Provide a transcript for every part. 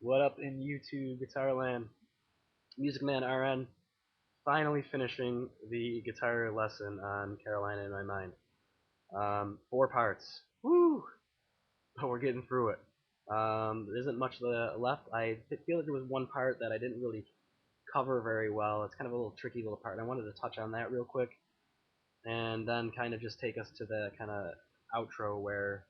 What up in YouTube Guitar Land? Music Man RN finally finishing the guitar lesson on Carolina in My Mind. 4 parts. Woo! But we're getting through it. There isn't much left. I feel like there was one part that I didn't really cover very well. It's kind of a little tricky little part. I wanted to touch on that real quick, and then kind of just take us to the kind of outro where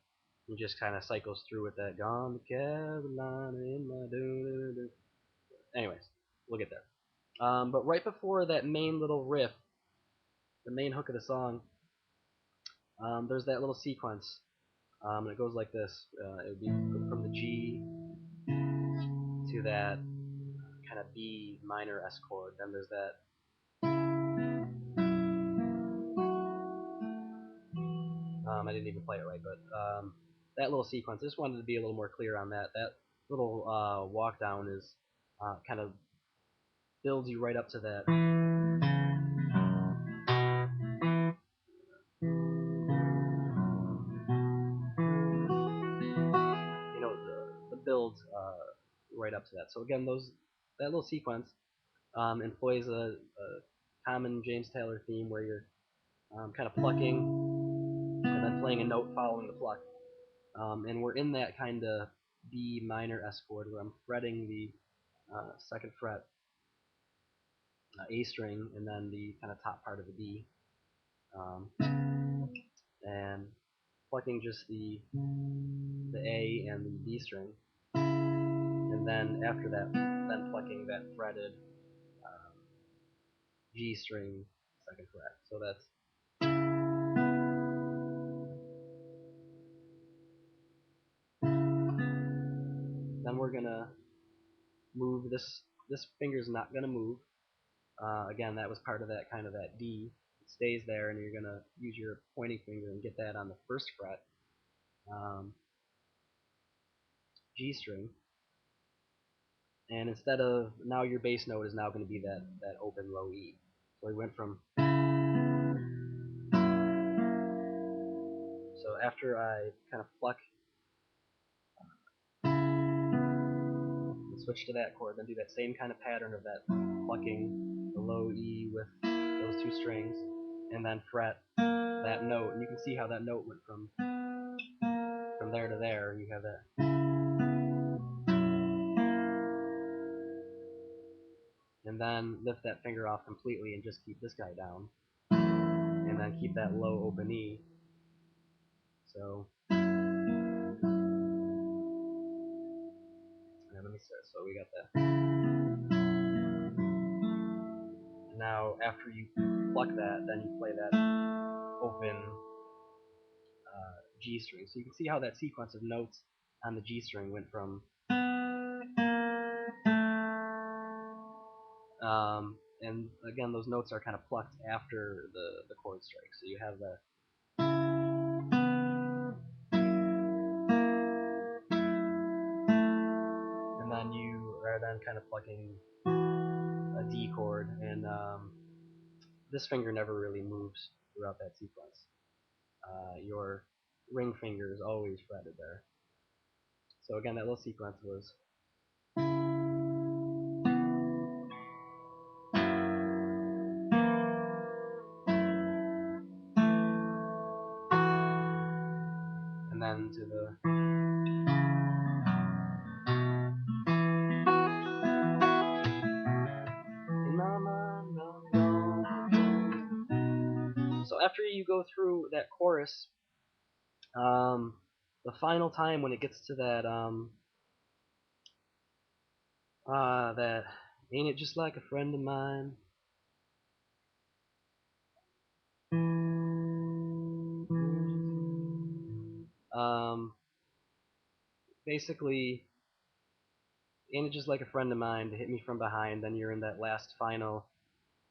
he just kind of cycles through with that "Gone to Carolina in my do." Anyways, we'll get there. But right before that main little riff, the main hook of the song, there's that little sequence. And it goes like this. It would be from the G to that kind of B minor S chord. Then there's that. I didn't even play it right, but that little sequence. I just wanted to be a little more clear on that. That little walk down is kind of builds you right up to that. The build right up to that. So again, that little sequence employs a common James Taylor theme where you're kind of plucking and then playing a note following the pluck. And we're in that kind of B minor S chord where I'm fretting the second fret A string and then the kind of top part of the B, and plucking just the A and the B string, and then after that, then plucking that fretted G string second fret. So that's then we're gonna move this. This finger's not gonna move. Again, that was part of that kind of that D. It stays there, and you're gonna use your pointing finger and get that on the first fret, G string. And instead of now your bass note is now going to be that open low E. So we went from. So after I kind of pluck and switch to that chord, then do that same kind of pattern of that plucking the low E with those two strings, and then fret that note. And you can see how that note went from there to there. You have that. And then lift that finger off completely and just keep this guy down. And then keep that low open E. So let me start. So we got that. And now after you pluck that, then you play that open G string. So you can see how that sequence of notes on the G string went from and again those notes are kind of plucked after the chord strike. So you have the and then you are then kind of plucking a D chord, and this finger never really moves throughout that sequence. Your ring finger is always fretted there. So again, that little sequence was. And then to the. So after you go through that chorus, the final time when it gets to that ain't it just like a friend of mine. Um, Basically, ain't it just like a friend of mine to hit me from behind? Then you're in that last final.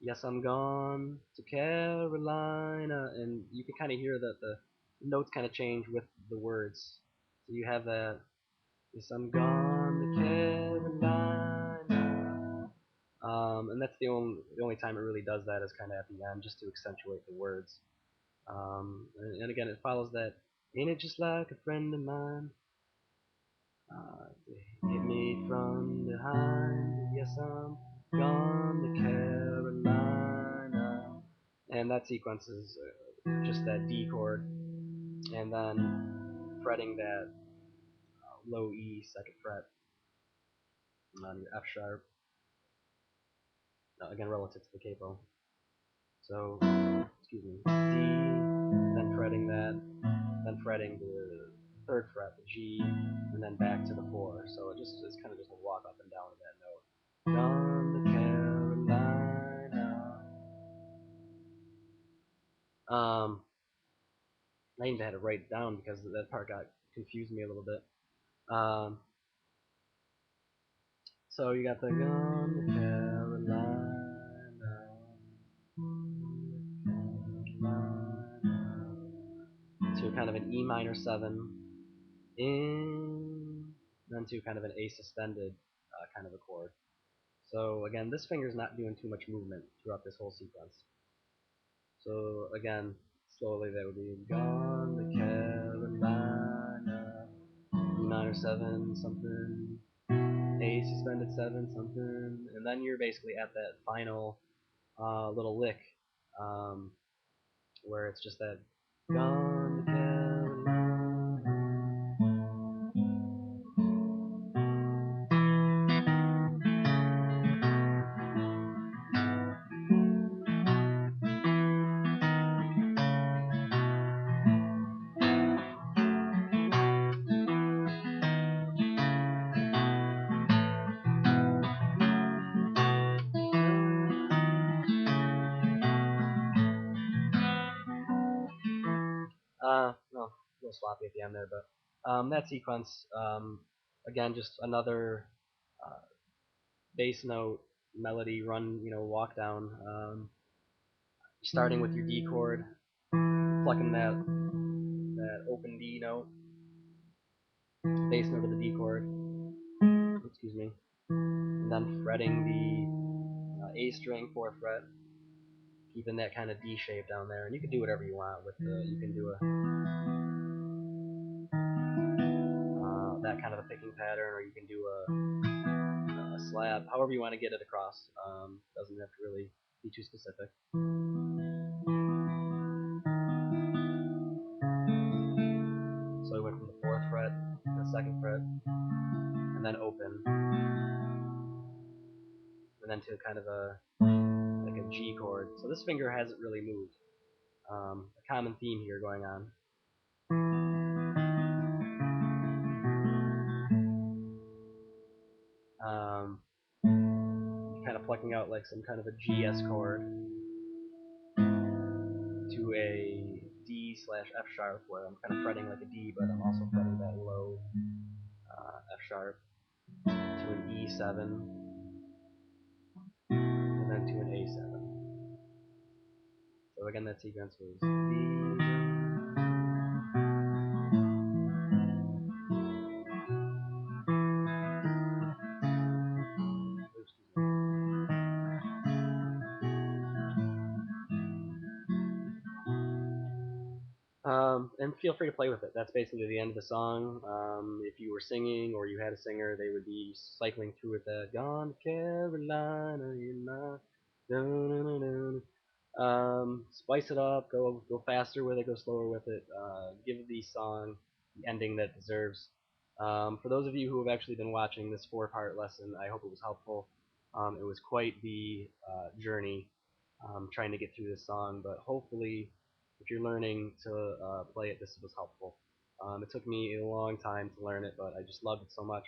Yes, I'm gone to Carolina, and you can kind of hear that the notes kind of change with the words. So you have that. Yes, I'm gone to Carolina. And that's the only time it really does that is kind of at the end, just to accentuate the words. And again, it follows that. Ain't it just like a friend of mine? Hit me me from behind. Yes, I'm gone to Carolina. And that sequence is just that D chord, and then fretting that low E second fret on your F sharp, again relative to the capo. So, excuse me, D, then fretting that, then fretting the third fret, the G, and then back to the 4. So it's kind of just a walk up and down of that note. Gone to Carolina. I even had to write it down because that part got confused me a little bit. So you got the Gone to Carolina. To kind of an E minor 7 in, then to kind of an A suspended kind of a chord. So again, this finger's not doing too much movement throughout this whole sequence. So again, slowly that would be Gone to Carolina, E minor 7 something, A suspended 7 something, and then you're basically at that final little lick where it's just that Gone to Carolina. No, a little sloppy at the end there, but that sequence, again, just another bass note melody run, walk down, starting with your D chord, plucking that open D note, bass note of the D chord, excuse me, and then fretting the A string 4th fret, keeping that kind of D shape down there, and you can do whatever you want with you can do that kind of a picking pattern, or you can do a slab, however you want to get it across. Doesn't have to really be too specific. So we went from the 4th fret to the 2nd fret, and then open, and then to kind of a G chord. So this finger hasn't really moved. A common theme here going on. Kind of plucking out like some kind of a GS chord to a D slash F sharp, where I'm kind of fretting like a D, but I'm also fretting that low F sharp, to an E7, and then to an A7. So again, that sequence was D. And feel free to play with it. That's basically the end of the song. If you were singing or you had a singer, they would be cycling through with that "Gone to Carolina, you're not." Spice it up. Go faster with it. Go slower with it. Give the song the ending that it deserves. For those of you who have actually been watching this 4-part lesson, I hope it was helpful. It was quite the journey trying to get through this song, but hopefully, if you're learning to play it, this was helpful. It took me a long time to learn it, but I just loved it so much.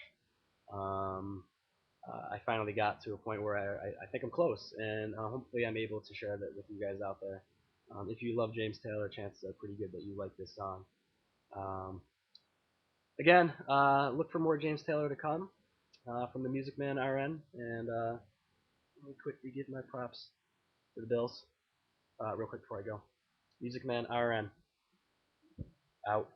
I finally got to a point where I think I'm close, and hopefully I'm able to share that with you guys out there. If you love James Taylor, chances are pretty good that you like this song. Again, look for more James Taylor to come from the Music Man RN, and let me quickly give my props to the Bills real quick before I go. Music Man RN, out.